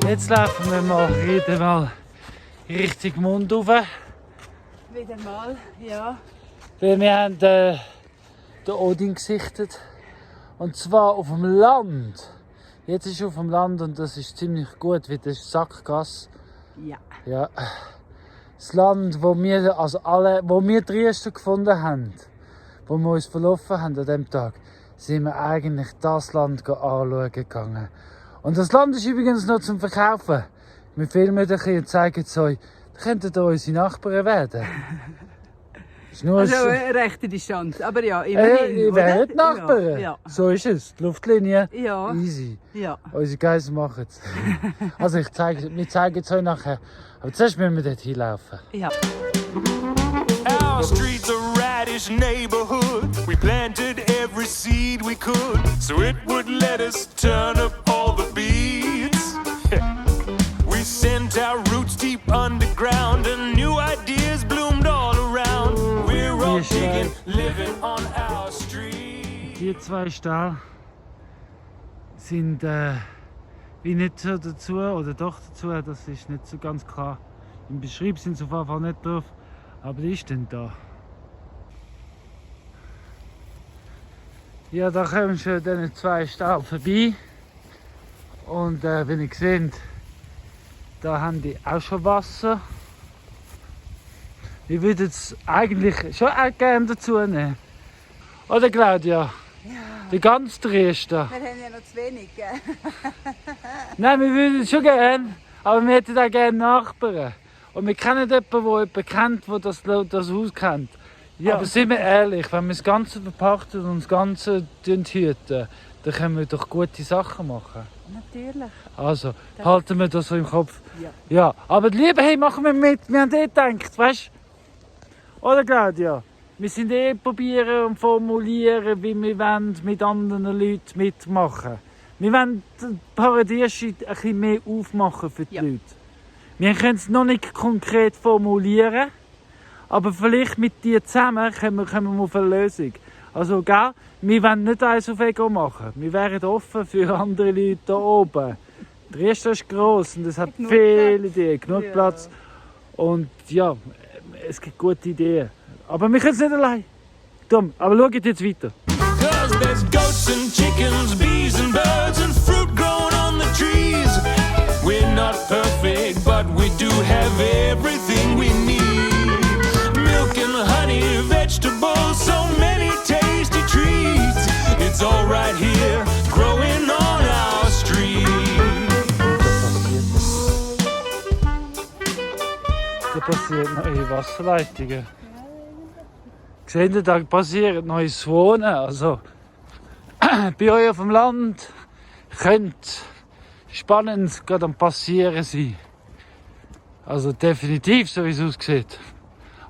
Jetzt laufen wir mal wieder mal Richtung Mund rauf. Wieder mal, ja. Weil wir haben den Odin gesichtet. Und zwar auf dem Land. Jetzt ist er auf dem Land und das ist ziemlich gut, weil das ist Sackgasse. Ja. Ja. Das Land, wo wir die ersten gefunden haben, wo wir uns verlaufen haben an diesem Tag, sind wir eigentlich das Land anschauen gegangen. Und das Land ist übrigens noch zum Verkaufen. Wir filmen ein bisschen und zeigen es euch. Da könnten da unsere Nachbarn werden. Ist nur Also eine rechte Distanz, aber ja, immerhin, ihr werdet die Nachbarn. Ja, ja. So ist es. Die Luftlinie, Ja. easy. Ja. Unsere Geister machen es. Also wir zeigen es euch nachher. Aber zuerst müssen wir dort hinlaufen. Ja. Our street's a radish neighborhood. We planted every seed we could, so it would let us turn up all the beats. We sent our roots deep underground, and new ideas bloomed all around. We're all digging, living on our street. Die zwei Ställe sind wie nicht so dazu, oder doch dazu, das ist nicht so ganz klar. Im Beschrieb sind sie auf jeden Fall nicht drauf, aber die ist denn da. Ja, da kommen schon diese zwei Ställe vorbei. Und wenn ihr seht, da haben die auch schon Wasser. Ich würde es eigentlich schon auch gerne dazu nehmen. Oder Claudia? Ja. Die ganz Dresden. Wir haben ja noch zu wenig, gell? Nein, wir würden es schon gerne, aber wir hätten auch gerne Nachbarn. Und wir kennen jemanden, der jemanden kennt, der das Haus kennt. Ja. Aber sind wir ehrlich, wenn wir das Ganze verpachten und das Ganze hüten, dann können wir doch gute Sachen machen. Natürlich. Also, halten wir das so im Kopf. Ja. Ja, aber lieber, hey, machen wir mit. Wir haben gedacht, weißt du? Oder Claudia? Wir sind probieren und formulieren, wie wir wollen, mit anderen Leuten mitmachen. Wir wollen das Paradies ein bisschen mehr aufmachen für die Leute. Wir können es noch nicht konkret formulieren, aber vielleicht mit dir zusammen kommen wir auf eine Lösung. Also, gell? Wir wollen nicht eins auf Ego machen. Wir wären offen für andere Leute hier oben. Dresden ist gross und es hat viele Ideen, genug Platz. Und ja, es gibt gute Ideen. Aber wir können es nicht allein. Dumm, aber schaut jetzt weiter. 'Cause there's goats and chickens, bees and birds and fruit growing on the trees. We're not perfect, but we do have everything we need. Milk and honey, vegetables, so many tasty treats. It's all right here, growing on our street. Da passieren neue Wasserleitungen. Seht ihr, da passiert neues Wohnen. Also, bei euch auf dem Land könnte spannend gerade am Passieren sein. Also definitiv, so wie es aussieht.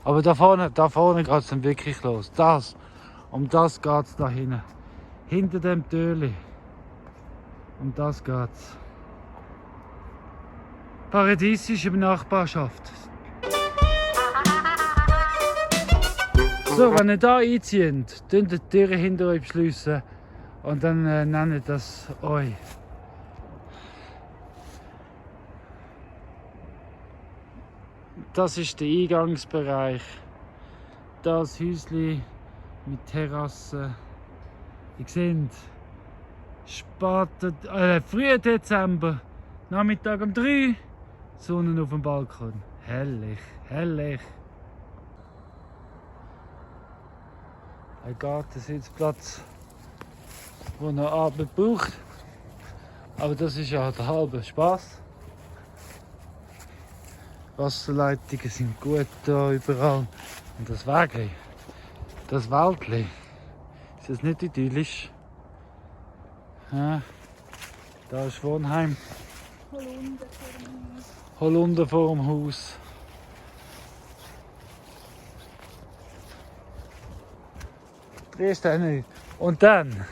Aber da vorne geht es dann wirklich los. Um das geht es da hinten. Hinter dem Türli. Um das geht's. Paradiesische Nachbarschaft. So, wenn ihr hier einzieht, könnt ihr die Türen hinter euch schliessen und dann nennt das euch. Das ist der Eingangsbereich. Das Häuschen mit Terrasse. Ihr seht, früher Dezember, Nachmittag um 3, Sonne auf dem Balkon. Herrlich, herrlich. Ein Gartensitzplatz, der noch Abend braucht. Aber das ist ja der halbe Spaß. Wasserleitungen sind gut da überall. Und das Wägli, das Wäldli, ist das nicht idyllisch? Ja, da ist Wohnheim. Holunder vor dem Haus. Und dann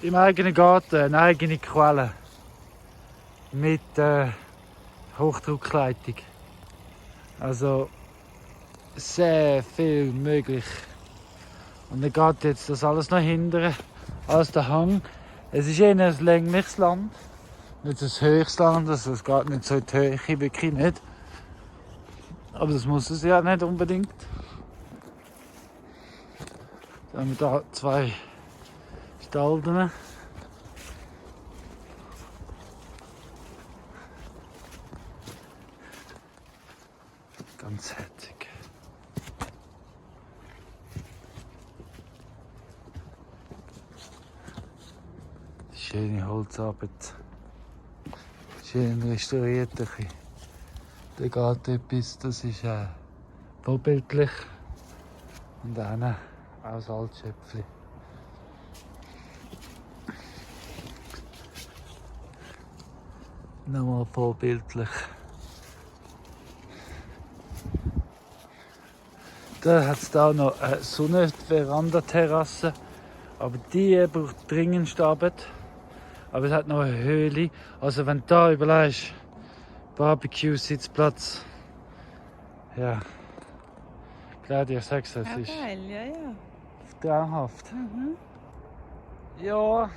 im eigenen Garten eine eigene Quelle mit Hochdruckleitung. Also sehr viel möglich. Und dann geht jetzt das alles noch hindern als der Hang. Es ist eher ein längliches Land. nicht das höchste Land, also es geht nicht so in die Höhe, wirklich nicht. Aber das muss es ja nicht unbedingt. Dann haben wir da 2 Stalden. Ganz herzig. Schöne Holzarbeit. Schön restauriert. Da geht etwas, das ist vorbildlich. Und dann auch das Altschöpfli. Nochmal vorbildlich. Da hat es da noch eine Sonnenverandaterrasse, aber die braucht dringend Arbeit. Aber es hat noch eine Höhle. Also wenn du da überlegst, Barbecue, Sitzplatz. Ja. Claudia, ich sag's, es ist geil, ja, ja. traumhaft. Ja.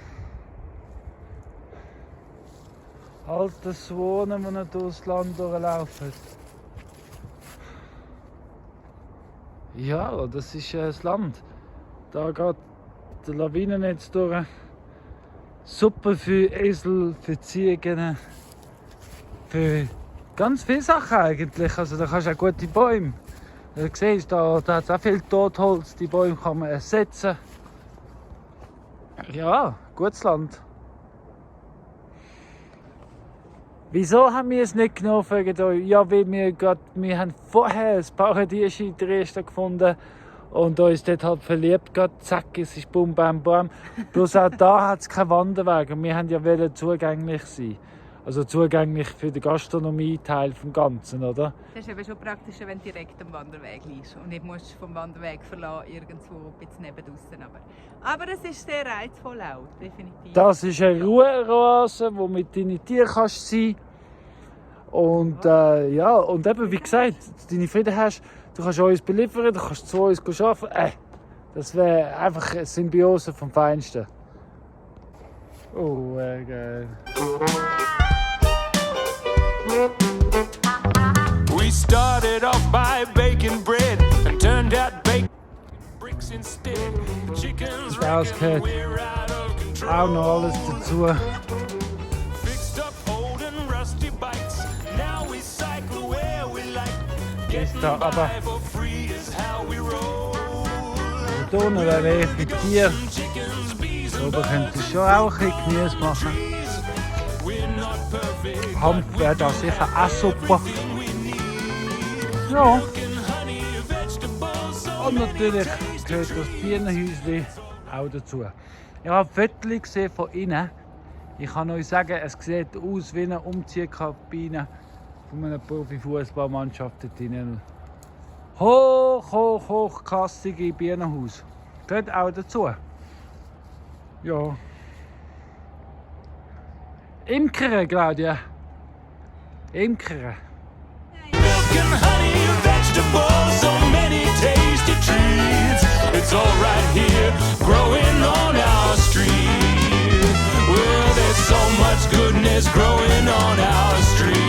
Altes Wohnen, wo nicht durchs Land durchlaufen. Ja, das ist das Land. Da geht der Lawinennetz durch. Suppe für Esel, für Ziegen, für ganz viele Sachen eigentlich. Also da kannst du auch gute Bäume. Du siehst, da hat es auch viel Totholz, die Bäume kann man ersetzen. Ja, gutes Land. Wieso haben wir es nicht genommen? Fragen euch. Ja, weil wir haben vorher ein Paradies in Dresden gefunden und uns dort halt verliebt. Zack, es ist bum, bam, bam. Bloß auch da hat es keinen Wanderweg und wir haben ja wollen zugänglich sein. Also zugänglich für den Gastronomie-Teil vom Ganzen, oder? Das ist eben schon praktischer, wenn du direkt am Wanderweg liegst und nicht musst vom Wanderweg verlassen, irgendwo ein bisschen nebendraussen. Aber es ist sehr reizvoll auch, definitiv. Das ist eine Ruheoase, wo mit deinen Tieren kannst sein. Und ja, und eben wie gesagt, deine Frieden hast, du kannst uns beliefern, du kannst zu uns arbeiten. Das wäre einfach eine Symbiose vom Feinsten. Oh, geil. We started off by baking bread and turned out baked bricks instead. Chickens reckon we're out of control. Auch noch alles dazu. Fixed up old and rusty bikes. Now we cycle where we like. Getting da aber by for free is how we roll. hier unten wäre für Tiere. Chickens, bees and Aber könntest du schon auch ein bisschen Gemüse machen. we're not perfect. Hanf wäre da sicher auch super. Ja. Honey, vegetables, Und natürlich gehört das Bienenhäuschen auch dazu. Ich habe Fotos gesehen von innen. Ich kann euch sagen, es sieht aus wie eine Umziehkabine von einer Profifußballmannschaft dort drinnen. Hochklassige Bienenhaus. Gehört auch dazu. Ja. Imkere, Claudia. Imkere. milk and honey, vegetables, so many tasty treats. It's all right here, growing on our street. Well, there's so much goodness growing on our street.